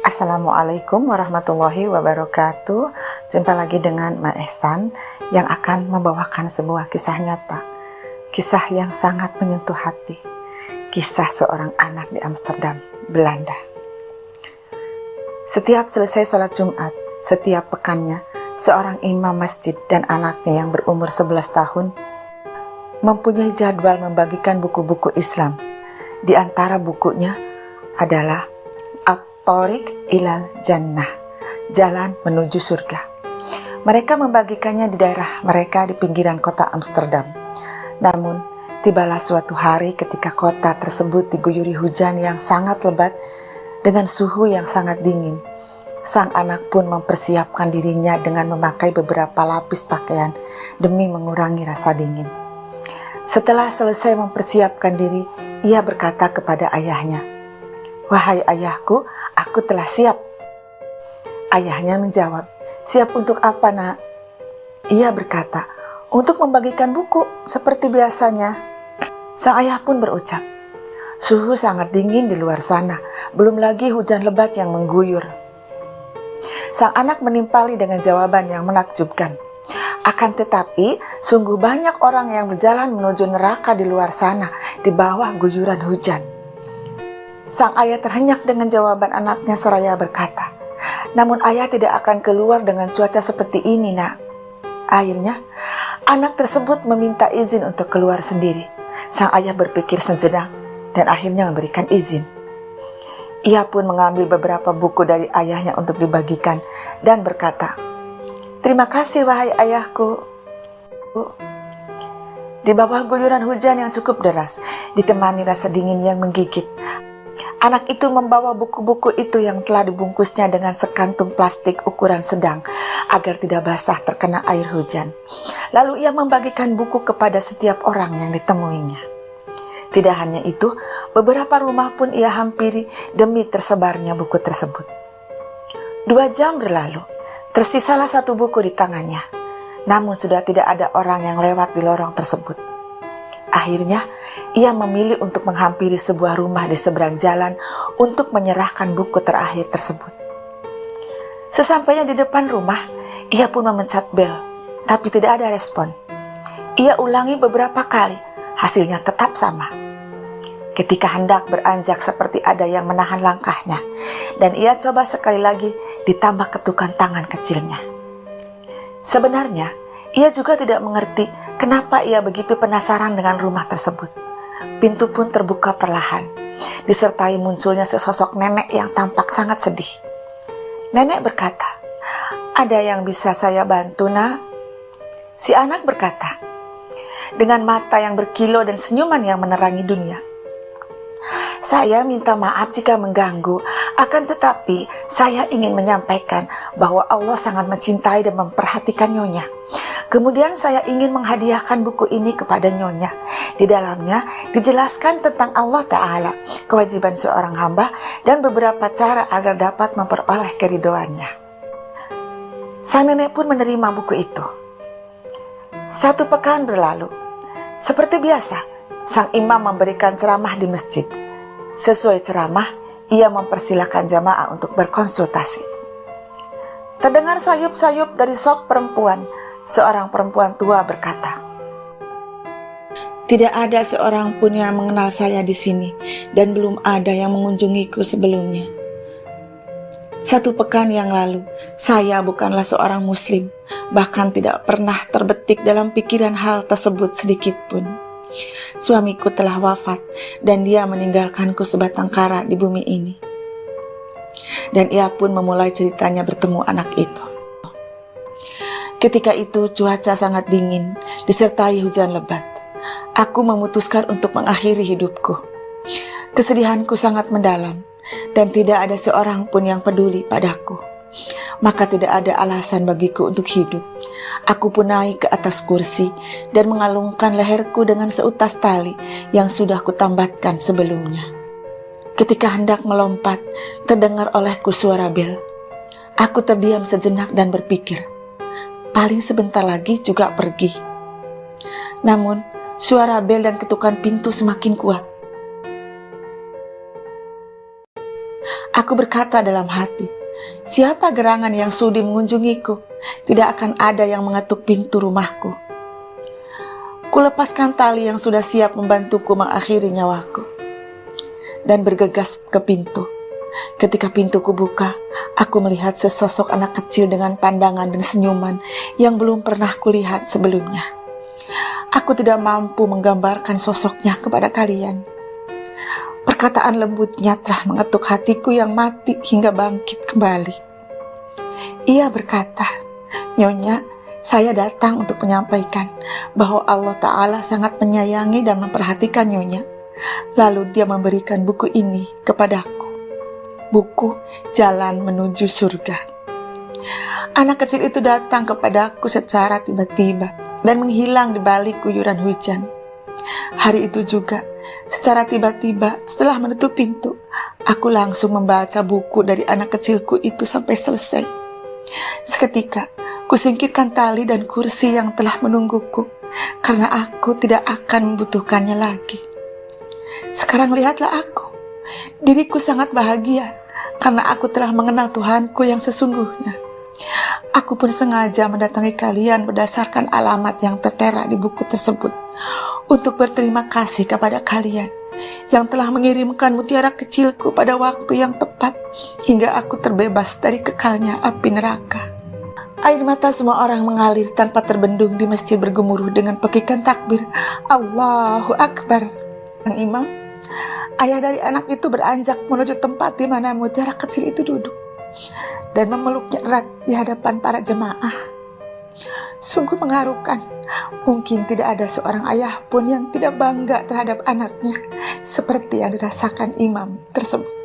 Assalamualaikum warahmatullahi wabarakatuh. Jumpa lagi dengan Ma Ehsan yang akan membawakan sebuah kisah nyata. Kisah yang sangat menyentuh hati. Kisah seorang anak di Amsterdam, Belanda. Setiap selesai sholat Jumat, setiap pekannya, seorang imam masjid dan anaknya yang berumur 11 tahun mempunyai jadwal membagikan buku-buku Islam. Di antara bukunya adalah At-Thoriq ilal Jannah, jalan menuju surga. Mereka membagikannya di daerah mereka di pinggiran kota Amsterdam. Namun, tibalah suatu hari ketika kota tersebut diguyuri hujan yang sangat lebat dengan suhu yang sangat dingin. Sang anak pun mempersiapkan dirinya dengan memakai beberapa lapis pakaian demi mengurangi rasa dingin. Setelah selesai mempersiapkan diri, ia berkata kepada ayahnya, "Wahai ayahku, aku telah siap." Ayahnya menjawab, "Siap untuk apa, nak?" Ia berkata, "Untuk membagikan buku seperti biasanya." Sang ayah pun berucap, "Suhu sangat dingin di luar sana, belum lagi hujan lebat yang mengguyur." Sang anak menimpali dengan jawaban yang menakjubkan, "Akan tetapi, sungguh banyak orang yang berjalan menuju neraka di luar sana, di bawah guyuran hujan." Sang ayah terhenyak dengan jawaban anaknya seraya berkata, "Namun ayah tidak akan keluar dengan cuaca seperti ini, nak." Akhirnya, anak tersebut meminta izin untuk keluar sendiri. Sang ayah berpikir sejenak dan akhirnya memberikan izin. Ia pun mengambil beberapa buku dari ayahnya untuk dibagikan dan berkata, "Terima kasih, wahai ayahku." Di bawah guyuran hujan yang cukup deras, ditemani rasa dingin yang menggigit, anak itu membawa buku-buku itu yang telah dibungkusnya dengan sekantung plastik ukuran sedang agar tidak basah terkena air hujan. Lalu ia membagikan buku kepada setiap orang yang ditemuinya. Tidak hanya itu, beberapa rumah pun ia hampiri demi tersebarnya buku tersebut. 2 jam berlalu, tersisalah 1 buku di tangannya. Namun sudah tidak ada orang yang lewat di lorong tersebut. Akhirnya, ia memilih untuk menghampiri sebuah rumah di seberang jalan untuk menyerahkan buku terakhir tersebut. Sesampainya di depan rumah, ia pun memencet bel, tapi tidak ada respon. Ia ulangi beberapa kali, hasilnya tetap sama. Ketika hendak beranjak seperti ada yang menahan langkahnya, dan ia coba sekali lagi ditambah ketukan tangan kecilnya. Sebenarnya, ia juga tidak mengerti kenapa ia begitu penasaran dengan rumah tersebut. Pintu pun terbuka perlahan, disertai munculnya sesosok nenek yang tampak sangat sedih. Nenek berkata, "Ada yang bisa saya bantu, nak?" Si anak berkata, dengan mata yang berkilau dan senyuman yang menerangi dunia, "Saya minta maaf jika mengganggu, akan tetapi saya ingin menyampaikan bahwa Allah sangat mencintai dan memperhatikan Nyonya. Kemudian saya ingin menghadiahkan buku ini kepada Nyonya. Di dalamnya dijelaskan tentang Allah Ta'ala, kewajiban seorang hamba, dan beberapa cara agar dapat memperoleh keridhoannya." Sang nenek pun menerima buku itu. 1 pekan berlalu. Seperti biasa, sang imam memberikan ceramah di masjid. Sesuai ceramah, ia mempersilahkan jamaah untuk berkonsultasi. Terdengar sayup-sayup dari sop perempuan. Seorang perempuan tua berkata, "Tidak ada seorang pun yang mengenal saya di sini, dan belum ada yang mengunjungiku sebelumnya. 1 pekan yang lalu, saya bukanlah seorang muslim, bahkan tidak pernah terbetik dalam pikiran hal tersebut sedikit pun. Suamiku telah wafat dan dia meninggalkanku sebatang kara di bumi ini." Dan ia pun memulai ceritanya bertemu anak itu. "Ketika itu cuaca sangat dingin disertai hujan lebat. Aku memutuskan untuk mengakhiri hidupku. Kesedihanku sangat mendalam dan tidak ada seorang pun yang peduli padaku. Maka tidak ada alasan bagiku untuk hidup. Aku pun naik ke atas kursi dan mengalungkan leherku dengan seutas tali yang sudah kutambatkan sebelumnya. Ketika hendak melompat, terdengar olehku suara bel. Aku terdiam sejenak dan berpikir, paling sebentar lagi juga pergi. Namun, suara bel dan ketukan pintu semakin kuat. Aku berkata dalam hati, siapa gerangan yang sudi mengunjungiku? Tidak akan ada yang mengetuk pintu rumahku. Kulepaskan tali yang sudah siap membantuku mengakhiri nyawaku dan bergegas ke pintu. Ketika pintu kubuka, aku melihat sesosok anak kecil dengan pandangan dan senyuman yang belum pernah kulihat sebelumnya. Aku tidak mampu menggambarkan sosoknya kepada kalian. Perkataan lembutnya telah mengetuk hatiku yang mati hingga bangkit kembali. Ia berkata, "Nyonya, saya datang untuk menyampaikan bahwa Allah Ta'ala sangat menyayangi dan memperhatikan Nyonya." Lalu dia memberikan buku ini kepadaku. Buku Jalan Menuju Surga. Anak kecil itu datang kepadaku secara tiba-tiba dan menghilang di balik guyuran hujan. Hari itu juga, secara tiba-tiba setelah menutup pintu, aku langsung membaca buku dari anak kecilku itu sampai selesai. Seketika, kusingkirkan tali dan kursi yang telah menungguku, karena aku tidak akan membutuhkannya lagi. Sekarang lihatlah aku. Diriku sangat bahagia karena aku telah mengenal Tuhanku yang sesungguhnya. Aku pun sengaja mendatangi kalian berdasarkan alamat yang tertera di buku tersebut untuk berterima kasih kepada kalian yang telah mengirimkan mutiara kecilku pada waktu yang tepat hingga aku terbebas dari kekalnya api neraka. Air mata semua orang mengalir tanpa terbendung di masjid bergemuruh dengan pekikan takbir, Allahu Akbar. Sang imam, ayah dari anak itu beranjak menuju tempat di mana mutiara kecil itu duduk dan memeluknya erat di hadapan para jemaah. Sungguh mengharukan. Mungkin tidak ada seorang ayah pun yang tidak bangga terhadap anaknya seperti yang dirasakan imam tersebut.